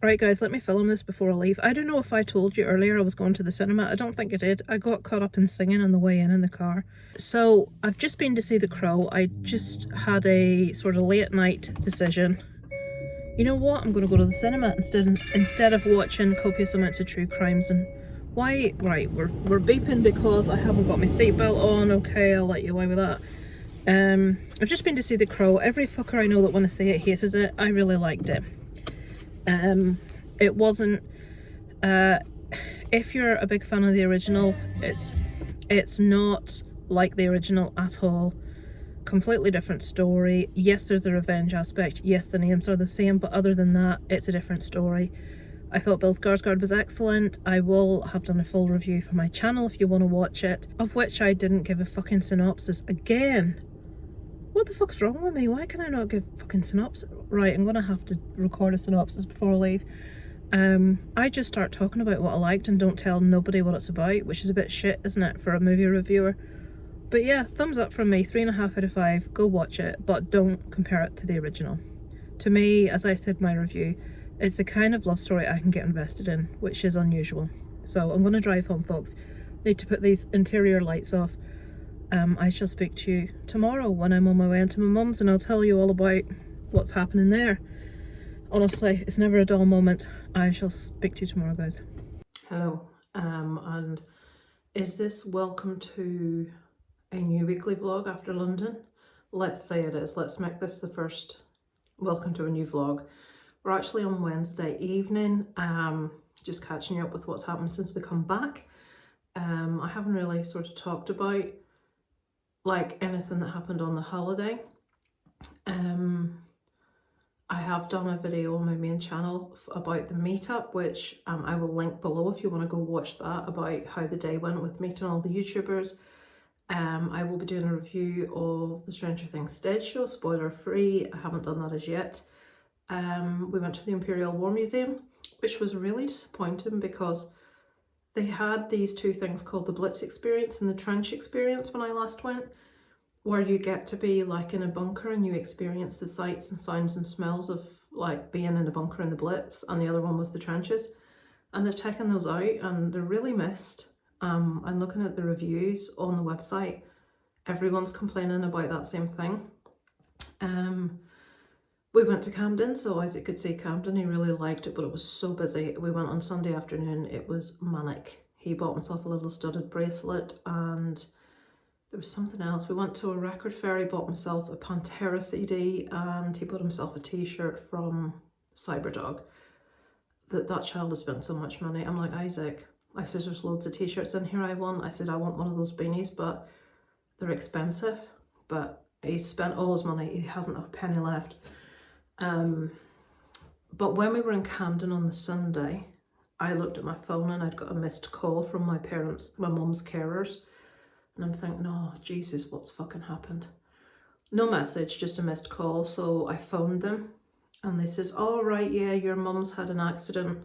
Right guys, let me film this before I leave. I don't know if I told you earlier I was going to the cinema. I don't think I did. I got caught up in singing on the way in the car. So I've just been to see The Crow. I just had a sort of late night decision. You know what? I'm going to go to the cinema instead of watching copious amounts of true crimes. And why? Right, we're beeping because I haven't got my seatbelt on. Okay, I'll let you away with that. I've just been to see The Crow. Every fucker I know that want to see it hated it. I really liked it. It wasn't, if you're a big fan of the original, it's not like the original at all. Completely different story. Yes, there's a revenge aspect. Yes, the names are the same, but other than that, it's a different story. I thought Bill Skarsgård was excellent. I will have done a full review for my channel if you want to watch it, of which I didn't give a fucking synopsis again. What the fuck's wrong with me? Why can I not give fucking synopsis? Right, I'm gonna have to record a synopsis before I leave. I just start talking about what I liked and don't tell nobody what it's about, which is a bit shit, isn't it, for a movie reviewer? But yeah, thumbs up from me, 3.5 out of 5. Go watch it, but don't compare it to the original. To me, as I said in my review, it's the kind of love story I can get invested in, which is unusual. So I'm gonna drive home, folks. Need to put these interior lights off. I shall speak to you tomorrow when I'm on my way into my mum's, and I'll tell you all about what's happening there. Honestly, it's never a dull moment. I shall speak to you tomorrow, guys. Hello, and is this welcome to a new weekly vlog after London? Let's say it is. Let's make this the first welcome to a new vlog. We're actually on Wednesday evening, just catching you up with what's happened since we come back. I haven't really sort of talked about like anything that happened on the holiday. I have done a video on my main channel about the meetup, which I will link below if you want to go watch that, about how the day went with meeting all the YouTubers. I will be doing a review of the Stranger Things stage show, spoiler free. I haven't done that as yet. We went to the Imperial War Museum, which was really disappointing because they had these two things called the Blitz experience and the Trench experience when I last went, where you get to be like in a bunker and you experience the sights and sounds and smells of like being in a bunker in the Blitz, and the other one was the trenches. And they're taking those out and they're really missed. And looking at the reviews on the website, everyone's complaining about that same thing. We went to Camden, so Isaac could see Camden. He really liked it, but it was so busy. We went on Sunday afternoon. It was manic. He bought himself a little studded bracelet, and there was something else. We went to a record fair. He bought himself a Pantera CD, and he bought himself a t-shirt from Cyberdog. That child has spent so much money. I'm like, Isaac, I said, there's loads of t-shirts in here I want. I said, I want one of those beanies, but they're expensive. But he's spent all his money. He hasn't a penny left. But when we were in Camden on the Sunday, I looked at my phone and I'd got a missed call from my mum's carers. And I'm thinking, oh, Jesus, what's fucking happened? No message, just a missed call. So I phoned them and they says, oh, right, yeah, your mum's had an accident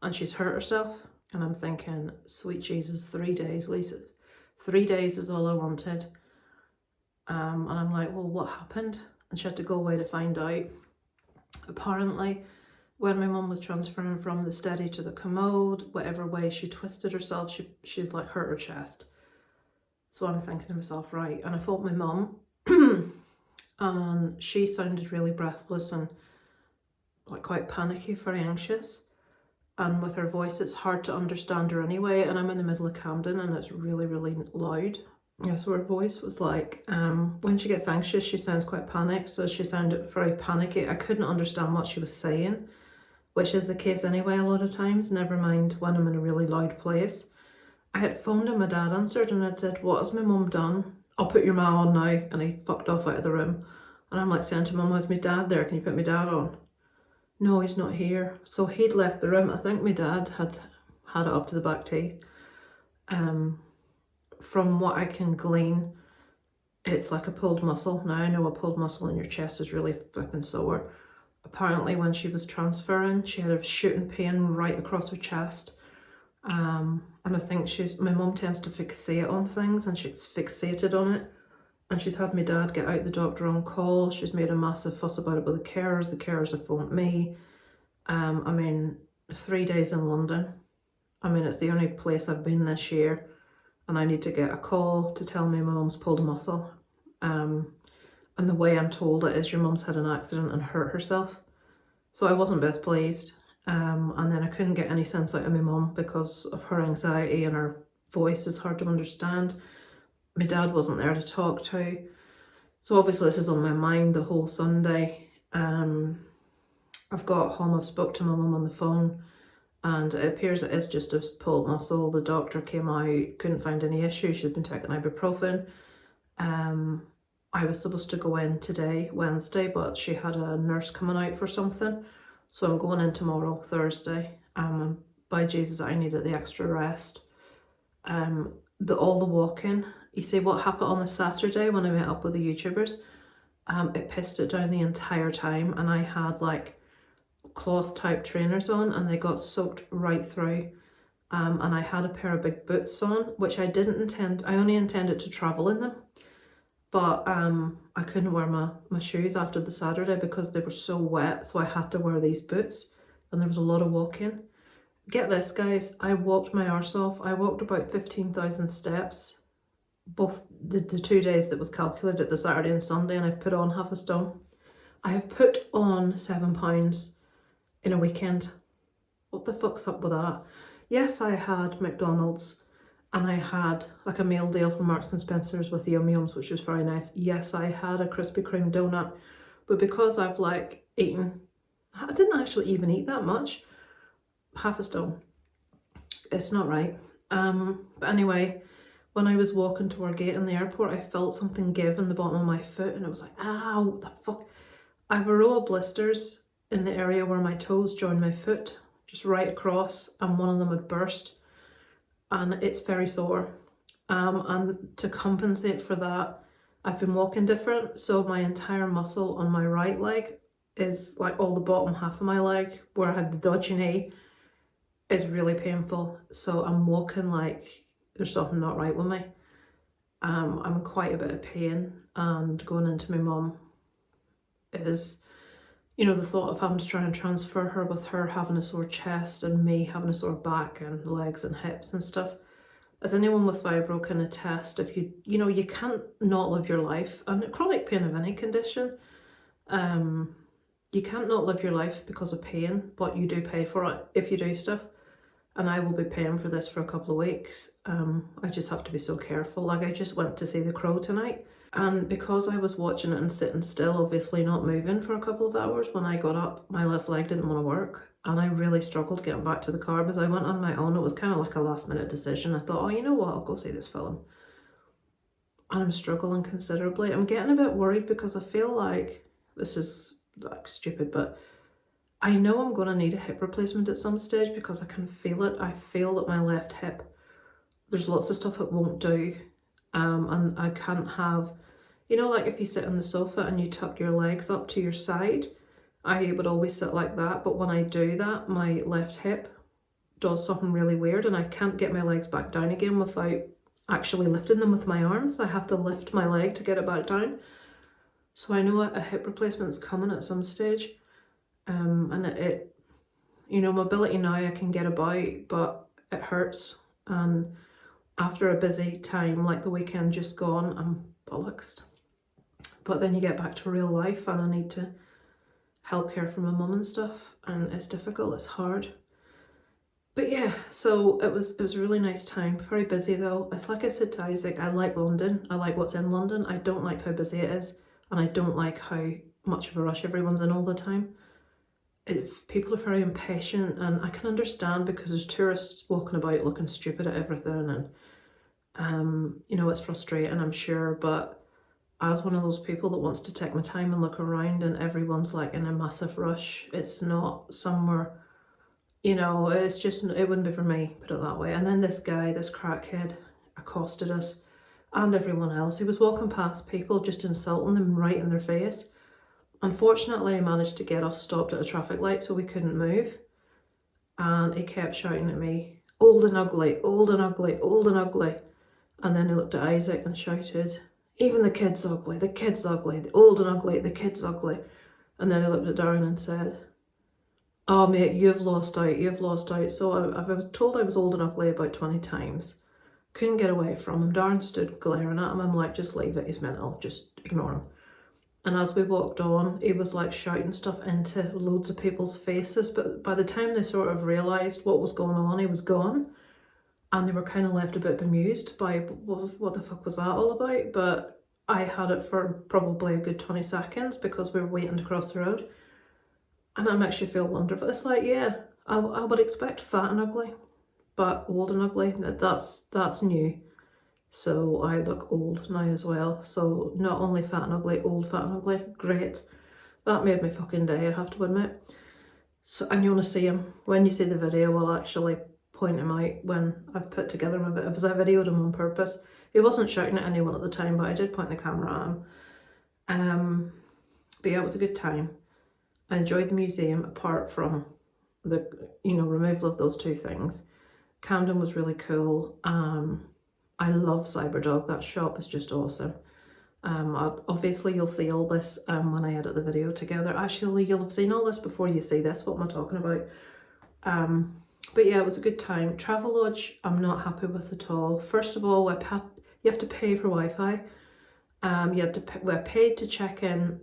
and she's hurt herself. And I'm thinking, sweet Jesus, 3 days, Lisa. 3 days is all I wanted. And I'm like, well, what happened? And she had to go away to find out. Apparently, when my mum was transferring from the steady to the commode, whatever way she twisted herself, she's like hurt her chest. So I'm thinking to myself, right, and I phoned my mum and she sounded really breathless and like quite panicky, very anxious. And with her voice, it's hard to understand her anyway. And I'm in the middle of Camden and it's really, really loud. Yeah, so her voice was like, when she gets anxious, she sounds quite panicked. So she sounded very panicky. I couldn't understand what she was saying, which is the case anyway a lot of times, never mind when I'm in a really loud place. I had phoned and my dad answered and I'd said, what has my mum done? I'll put your ma on now. And he fucked off out of the room. And I'm like saying to mum, with my dad there, can you put my dad on? No, he's not here. So he'd left the room. I think my dad had it up to the back teeth. From what I can glean, it's like a pulled muscle. Now I know a pulled muscle in your chest is really fucking sore. Apparently when she was transferring, she had a shooting pain right across her chest. And I think my mum tends to fixate on things and she's fixated on it. And she's had my dad get out the doctor on call. She's made a massive fuss about it with the carers. The carers have phoned me. I mean, 3 days in London. I mean, it's the only place I've been this year, and I need to get a call to tell me my mum's pulled a muscle. And the way I'm told it is your mum's had an accident and hurt herself. So I wasn't best pleased. And then I couldn't get any sense out of my mum because of her anxiety, and her voice is hard to understand. My dad wasn't there to talk to. So obviously this is on my mind the whole Sunday. I've got home, I've spoke to my mum on the phone, and it appears it is just a pulled muscle. The doctor came out, couldn't find any issue. She'd been taking ibuprofen. I was supposed to go in today, Wednesday, but she had a nurse coming out for something. So I'm going in tomorrow, Thursday. And by Jesus, I needed the extra rest. All the walking. You see what happened on the Saturday when I met up with the YouTubers? It pissed it down the entire time, and I had like cloth type trainers on, and they got soaked right through. And I had a pair of big boots on, which I didn't intend. I only intended to travel in them. But I couldn't wear my shoes after the Saturday because they were so wet, so I had to wear these boots, and there was a lot of walking. Get this, guys, I walked my arse off. I walked about 15,000 steps, both the 2 days that was calculated, the Saturday and Sunday, and I've put on half a stone. I have put on 7 pounds in a weekend. What the fuck's up with that? Yes, I had McDonald's, and I had like a meal deal from Marks and Spencer's with the Yum Yums, which was very nice. Yes, I had a Krispy Kreme donut, but because I've like eaten, I didn't actually even eat that much, half a stone. It's not right. But anyway, when I was walking to our gate in the airport, I felt something give in the bottom of my foot, and it was like, ow, what the fuck? I have a row of blisters in the area where my toes join my foot, just right across, and one of them had burst. And it's very sore. And to compensate for that, I've been walking different. So my entire muscle on my right leg is like all the bottom half of my leg where I had the dodgy knee is really painful. So I'm walking like there's something not right with me. I'm in quite a bit of pain, and going into my mum is, you know, the thought of having to try and transfer her with her having a sore chest and me having a sore back and legs and hips and stuff. As anyone with fibro can attest, if you can't not live your life, and chronic pain of any condition, you can't not live your life because of pain, but you do pay for it if you do stuff. And I will be paying for this for a couple of weeks. I just have to be so careful. Like, I just went to see The Crow tonight, and because I was watching it and sitting still, obviously not moving for a couple of hours, when I got up, my left leg didn't want to work, and I really struggled getting back to the car because I went on my own. It was kind of like a last minute decision. I thought, oh, you know what, I'll go see this film. And I'm struggling considerably. I'm getting a bit worried because I feel like, this is like stupid, but I know I'm going to need a hip replacement at some stage because I can feel it. I feel that my left hip, there's lots of stuff it won't do. And I can't have, you know, like if you sit on the sofa and you tuck your legs up to your side, I would always sit like that. But when I do that, my left hip does something really weird, and I can't get my legs back down again without actually lifting them with my arms. I have to lift my leg to get it back down. So I know a hip replacement is coming at some stage. And it, you know, mobility now I can get about, but it hurts. And after a busy time like the weekend just gone, I'm bollocksed. But then you get back to real life, and I need to help care for my mum and stuff, and it's difficult, it's hard. But yeah, so it was a really nice time. Very busy though. It's like I said to Isaac, I like London. I like what's in London. I don't like how busy it is, and I don't like how much of a rush everyone's in all the time. People are very impatient, and I can understand because there's tourists walking about looking stupid at everything, and you know, it's frustrating, I'm sure, but as one of those people that wants to take my time and look around and everyone's like in a massive rush, it's not somewhere, you know, it's just, it wouldn't be for me, put it that way. And then this guy, this crackhead, accosted us and everyone else. He was walking past people just insulting them right in their face. Unfortunately, he managed to get us stopped at a traffic light so we couldn't move. And he kept shouting at me, old and ugly, old and ugly, old and ugly. And then he looked at Isaac and shouted, even the kid's ugly, the kid's ugly, the old and ugly, the kid's ugly. And then he looked at Darren and said, Oh mate, you've lost out, you've lost out. So I was told I was old and ugly about 20 times. Couldn't get away from him. Darren stood glaring at him. I'm like, just leave it, he's mental, just ignore him. And as we walked on, he was like shouting stuff into loads of people's faces. But by the time they sort of realised what was going on, he was gone. And they were kind of left a bit bemused by what the fuck was that all about. But I had it for probably a good 20 seconds because we were waiting to cross the road. And that makes you feel wonderful. It's like, yeah, I would expect fat and ugly, but old and ugly, that's new. So I look old now as well. So not only fat and ugly, old, fat and ugly, great. That made me fucking day, I have to admit. So, and you want to see him. When you see the video, I'll actually point him out when I've put together my video, because I videoed him on purpose. He wasn't shouting at anyone at the time, but I did point the camera at him. But yeah, it was a good time. I enjoyed the museum apart from the, removal of those two things. Camden was really cool. I love Cyberdog. That shop is just awesome. Obviously you'll see all this when I edit the video together. Actually, you'll have seen all this before you see this. What am I talking about? But yeah, it was a good time. Travelodge, I'm not happy with at all. First of all, you have to pay for Wi-Fi. We're paid to check in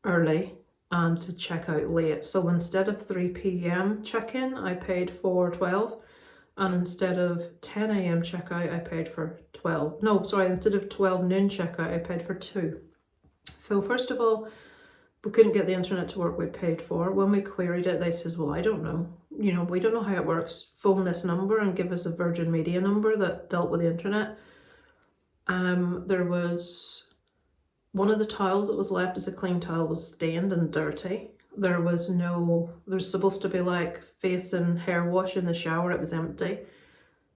early and to check out late. So instead of 3 p.m. check-in, I paid for 12. And instead of 10 a.m. checkout, I paid for 12. No, sorry, instead of 12 noon checkout, I paid for 2. So first of all, we couldn't get the internet to work we paid for. When we queried it, they says, well, I don't know. We don't know how it works. Phone this number and give us a Virgin Media number that dealt with the internet. There was one of the tiles that was left as a clean tile was stained and dirty. There's supposed to be like face and hair wash in the shower. It was empty.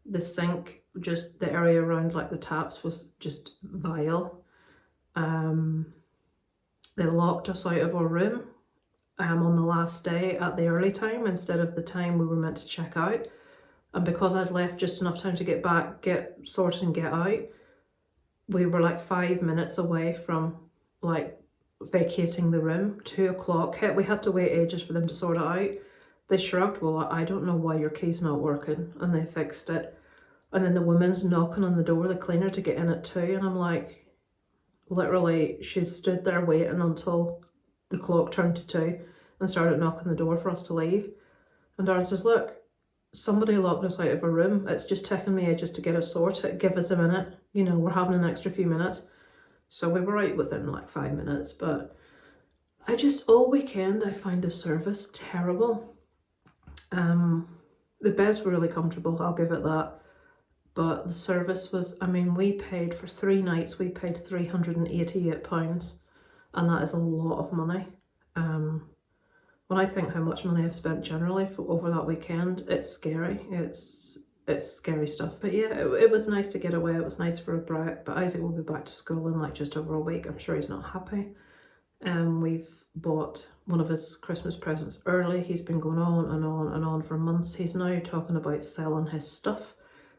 The sink, just the area around like the taps was just vile. They locked us out of our room on the last day at the early time instead of the time we were meant to check out. And because I'd left just enough time to get back, get sorted and get out, we were like 5 minutes away from like vacating the room. 2 o'clock hit. We had to wait ages for them to sort it out. They shrugged, well, I don't know why your key's not working, and they fixed it. And then the woman's knocking on the door, the cleaner, to get in at 2, and I'm like, literally, she stood there waiting until the clock turned to 2 and started knocking the door for us to leave. And Darren says, look, somebody locked us out of a room. It's just taken me ages to get us sorted. Give us a minute. We're having an extra few minutes. So we were out within like 5 minutes. But all weekend, I find the service terrible. The beds were really comfortable, I'll give it that. But the service was, we paid for 3 nights, we paid £388. And that is a lot of money. When I think how much money I've spent generally over that weekend, it's scary. It's scary stuff. But yeah, it was nice to get away. It was nice for a break. But Isaac will be back to school in like just over a week. I'm sure he's not happy. We've bought one of his Christmas presents early. He's been going on and on and on for months. He's now talking about selling his stuff.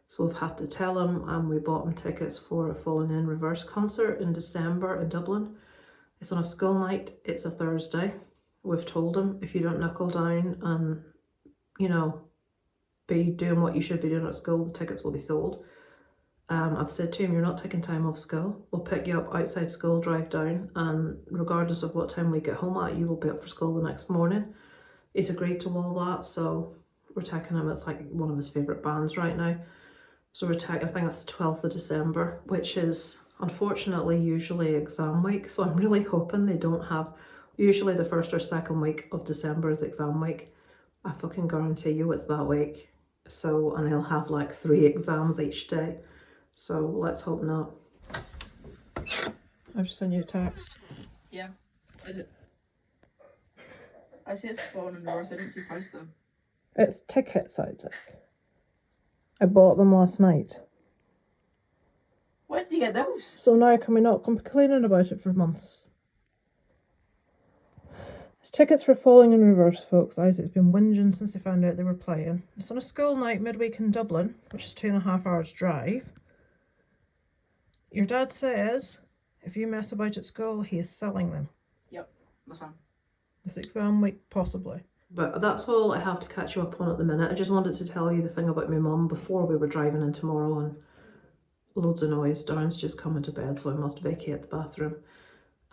So we've had to tell him, and we bought him tickets for a Falling in Reverse concert in December in Dublin. It's on a school night. It's a Thursday. We've told him, if you don't knuckle down and, be doing what you should be doing at school, the tickets will be sold. I've said to him, you're not taking time off school. We'll pick you up outside school, drive down, and regardless of what time we get home at, you will be up for school the next morning. He's agreed to all that, so we're taking him. It's like one of his favourite bands right now. So we're taking, I think that's the 12th of December, which is unfortunately usually exam week. So I'm really hoping they don't have, usually the first or second week of December is exam week. I fucking guarantee you it's that week. So, and he'll have like 3 exams each day. So let's hope not. I've just sent you a text. Yeah. Is it? I see it's Falling in Reverse. I didn't see price though. It's tickets, Isaac. I bought them last night. Where did you get those? So now can we not complaining about it for months? It's tickets for Falling in Reverse, folks. Isaac's been whinging since he found out they were playing. It's on a school night midweek in Dublin, which is 2.5 hours drive. Your dad says if you mess about at school, he is selling them. Yep, that's fine. This exam week, possibly. But that's all I have to catch you up on at the minute. I just wanted to tell you the thing about my mum before we were driving in tomorrow, and loads of noise. Darren's just coming to bed, so I must vacate the bathroom.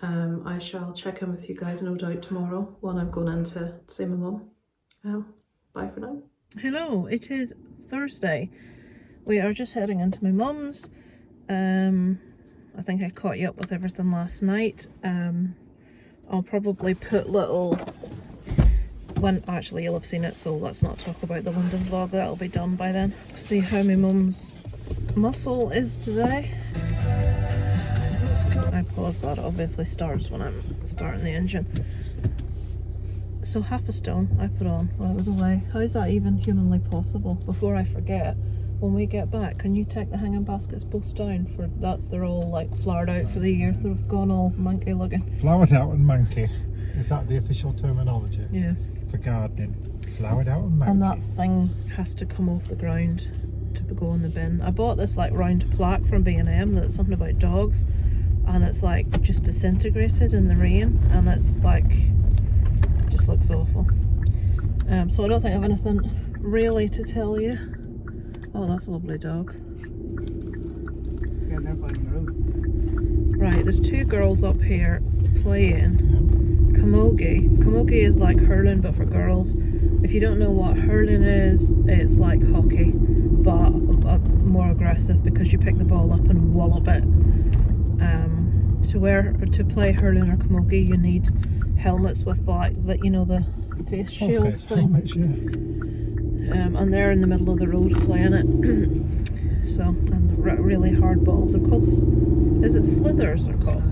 I shall check in with you guys no doubt tomorrow when I'm going in to see my mum. Bye for now. Hello, it is Thursday. We are just heading into my mum's. I think I caught you up with everything last night. I'll probably put little... When actually you'll have seen it, so let's not talk about the London vlog. That'll be done by then. See how my mum's muscle is today. I paused that. It obviously starts when I'm starting the engine. So half a stone I put on while I was away. How is that even humanly possible? Before I forget, when we get back, can you take the hanging baskets both down? For they're all like flowered out for the year. They've gone all monkey looking. Flowered out and monkey. Is that the official terminology? Yeah. For gardening. Flowered out and monkey. And that thing has to come off the ground to go in the bin. I bought this like round plaque from B&M that's something about dogs, and it's like just disintegrated in the rain, and it's like just looks awful. So I don't think I have anything really to tell you. Oh, that's a lovely dog. Yeah, they're by the road. Right, there's two girls up here playing camogie. Camogie is like hurling but for girls. If you don't know what hurling is, it's like hockey but more aggressive because you pick the ball up and wallop it. To play hurling or camogie, you need helmets with like the face shields thing. Helmets, yeah. And they're in the middle of the road playing it. So, and really hard balls. Of course, is it slithers they're called?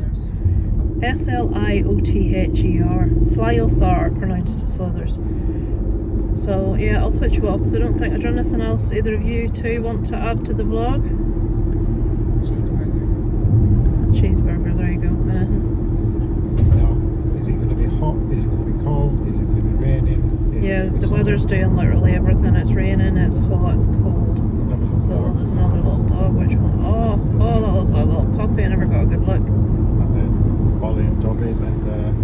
Slioother. Sliothar, pronounced slithers. So yeah, I'll switch you up because I don't think. Is there anything else either of you two want to add to the vlog? Cheeseburger, there you go. Now, is it going to be hot? Is it going to be cold? Is it going to be raining? Yeah, the weather's doing literally everything. It's raining, it's hot, it's cold. So there's another little dog. Which one? Oh, that looks like a little puppy. I never got a good look. And then Molly and Dobby met their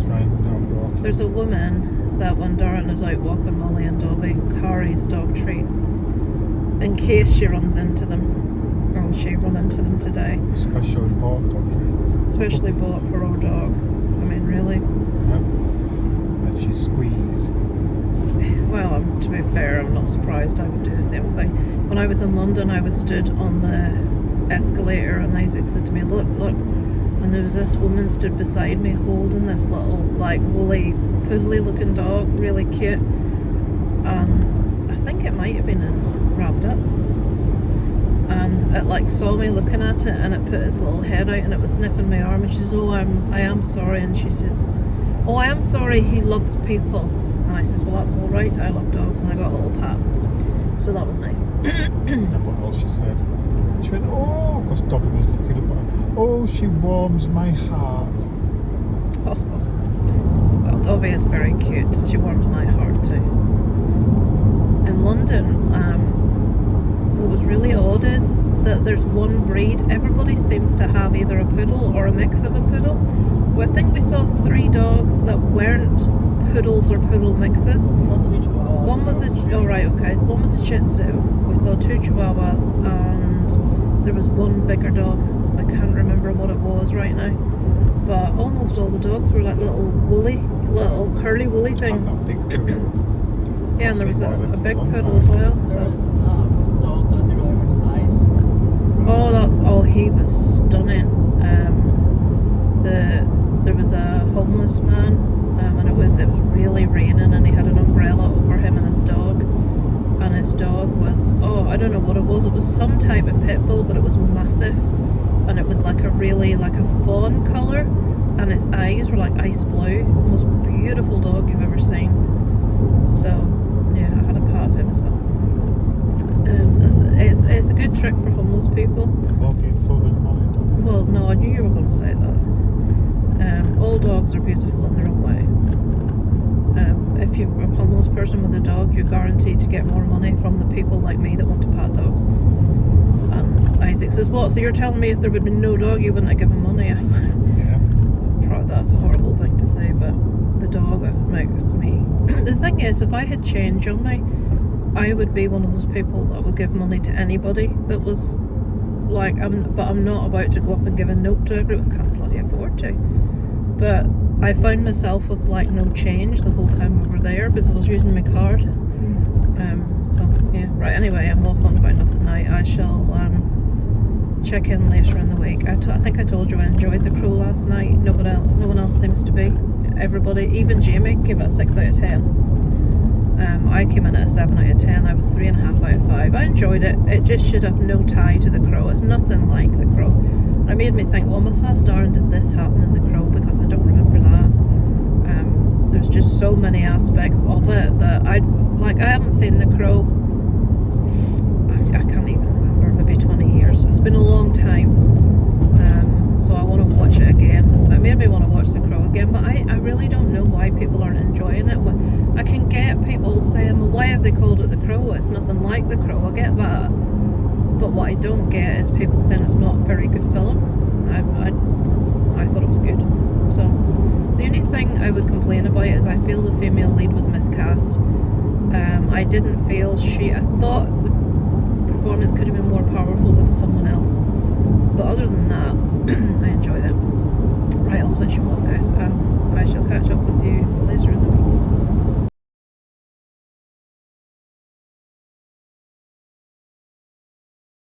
friend down walking. There's a woman that when Darren is out walking Molly and Dobby carries dog treats in case she runs into them. And she run into them today. Especially bought dog treats. Especially bought for our dogs. I mean, really. Yep. And she squeezed. Well, to be fair, I'm not surprised. I would do the same thing. When I was in London, I was stood on the escalator and Isaac said to me, look. And there was this woman stood beside me holding this little, like, woolly, poodly looking dog, really cute. And I think it might have been wrapped up. And it like saw me looking at it and it put its little head out and it was sniffing my arm and she says, I am sorry. And she says, I am sorry, he loves people. And I says, well, that's all right, I love dogs. And I got a little pat. So that was nice. And what else she said? She went, oh, because Dobby was looking at her. Oh, she warms my heart. Well, Dobby is very cute. She warms my heart too. In London, what was really odd is that there's one breed. Everybody seems to have either a poodle or a mix of a poodle. Well, I think we saw 3 dogs that weren't poodles or poodle mixes. One was One was a Shih Tzu. We saw 2 Chihuahuas and there was one bigger dog. I can't remember what it was right now. But almost all the dogs were like little curly woolly things. And that big poodle. Yeah, and there was a big poodle as well. So. He was stunning. There was a homeless man, and it was really raining, and he had an umbrella over him and his dog. And his dog was I don't know what it was. It was some type of pit bull, but it was massive, and it was like a fawn colour, and its eyes were like ice blue. Most beautiful dog you've ever seen. So yeah, I had a pat of him as well. It's a good trick for homeless people. More beautiful than Molly and Dobby. Well, no, I knew you were going to say that. All dogs are beautiful in their own way. If you're a homeless person with a dog, you're guaranteed to get more money from the people like me that want to pat dogs. And Isaac says, what? So you're telling me if there would be no dog, you wouldn't have given money? Yeah. That's a horrible thing to say, but the dog makes me. The thing is, if I had change on me, I would be one of those people that would give money to anybody that was like, but I'm not about to go up and give a note to everyone. Can't bloody afford to. But I found myself with like no change the whole time we were there because I was using my card. So yeah, right. Anyway, I'm off on about nothing now. I shall check in later in the week. I think I told you I enjoyed The Crow last night. No one else seems to be. Everybody, even Jamie, gave it a 6 out of 10. I came in at a 7 out of 10. I was 3.5 out of 5. I enjoyed it. It just should have no tie to The Crow. It's nothing like The Crow. It made me think, well, must I star and does this happen in The Crow? Because I don't remember that. There's just so many aspects of it that I haven't seen The Crow. I can't even remember, maybe 20 years. It's been a long time. So I want to watch it again. It made me want to watch The Crow again, but I really don't know why people aren't enjoying it. I can get people saying, well, why have they called it The Crow? It's nothing like The Crow. I get that. But what I don't get is people saying it's not a very good film. I thought it was good. So the only thing I would complain about is I feel the female lead was miscast. I didn't feel I thought the performance could have been more powerful with someone else. But other than that, I enjoyed it. Right, I'll switch you off, guys.